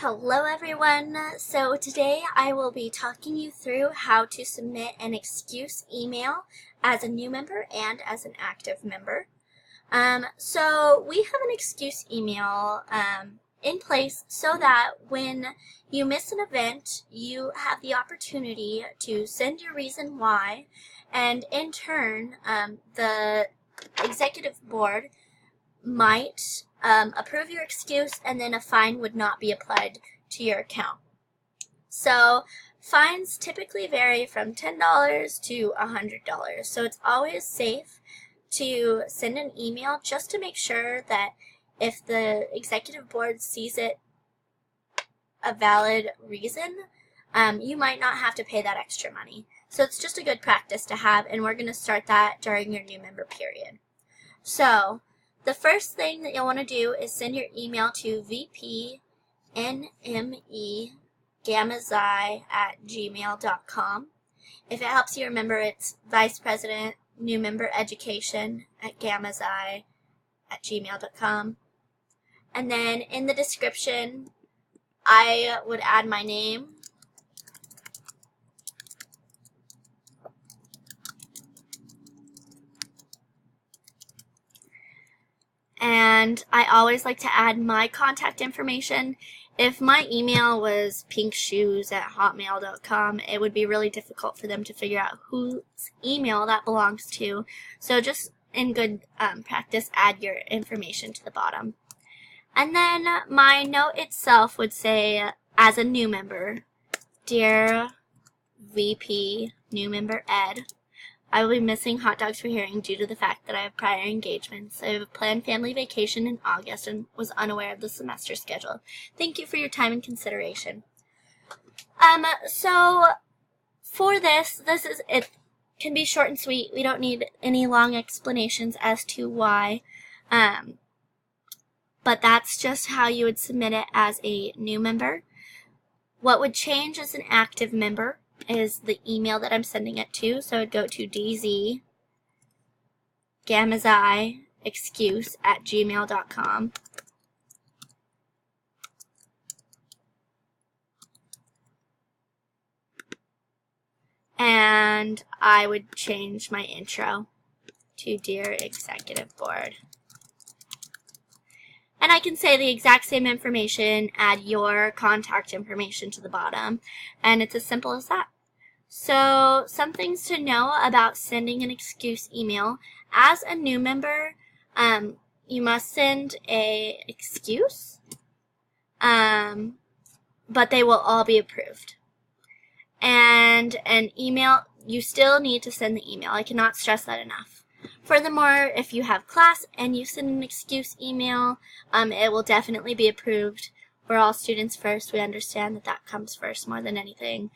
Hello everyone. So today I will be talking you through how to submit an excuse email as a new member and as an active member. So we have an excuse email in place so that when you miss an event, you have the opportunity to send your reason why, and in turn, the executive board might approve your excuse, and then a fine would not be applied to your account. So fines typically vary from $10 to $100. So it's always safe to send an email just to make sure that if the executive board sees it a valid reason, you might not have to pay that extra money. So it's just a good practice to have, and we're going to start that during your new member period. So the first thing that you'll want to do is send your email to vpnmegamazai@gmail.com. If it helps you remember, it's Vice President New Member Education @gamazai@gmail.com. And then in the description, I would add my name. And I always like to add my contact information. If my email was pinkshoes@hotmail.com, it would be really difficult for them to figure out whose email that belongs to. So just in good practice, add your information to the bottom. And then my note itself would say, as a new member, Dear VP New Member Ed, I will be missing Hot Dogs for Hearing due to the fact that I have prior engagements. I have a planned family vacation in August and was unaware of the semester schedule. Thank you for your time and consideration. So for this it can be short and sweet. We don't need any long explanations as to why. But that's just how you would submit it as a new member. What would change as an active member is the email that I'm sending it to. So it'd go to dzgamazaiexcuse@gmail.com. And I would change my intro to Dear Executive Board. And I can say the exact same information, add your contact information to the bottom, and it's as simple as that. So some things to know about sending an excuse email. As a new member, you must send an excuse, but they will all be approved. And an email, you still need to send the email. I cannot stress that enough. Furthermore, if you have class and you send an excuse email, it will definitely be approved. We're all students first. We understand that that comes first more than anything.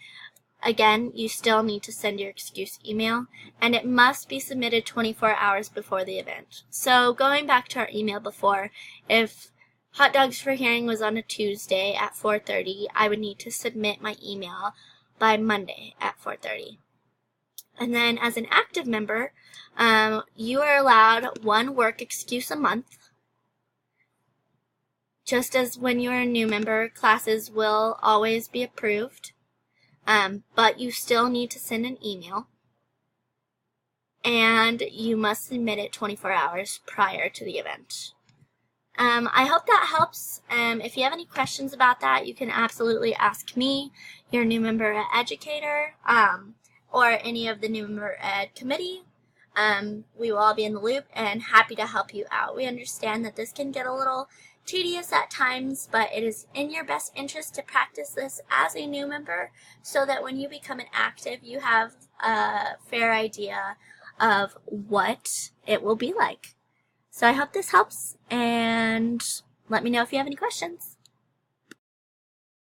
Again, you still need to send your excuse email, and it must be submitted 24 hours before the event. So going back to our email before, if Hot Dogs for Hearing was on a Tuesday at 4:30, I would need to submit my email by Monday at 4:30. And then as an active member, you are allowed one work excuse a month. Just as when you're a new member, classes will always be approved, but you still need to send an email. And you must submit it 24 hours prior to the event. I hope that helps. If you have any questions about that, you can absolutely ask me, your new member educator, or any of the new member ed committee. We will all be in the loop and happy to help you out. We understand that this can get a little tedious at times, but it is in your best interest to practice this as a new member so that when you become an active, you have a fair idea of what it will be like. So I hope this helps, and let me know if you have any questions.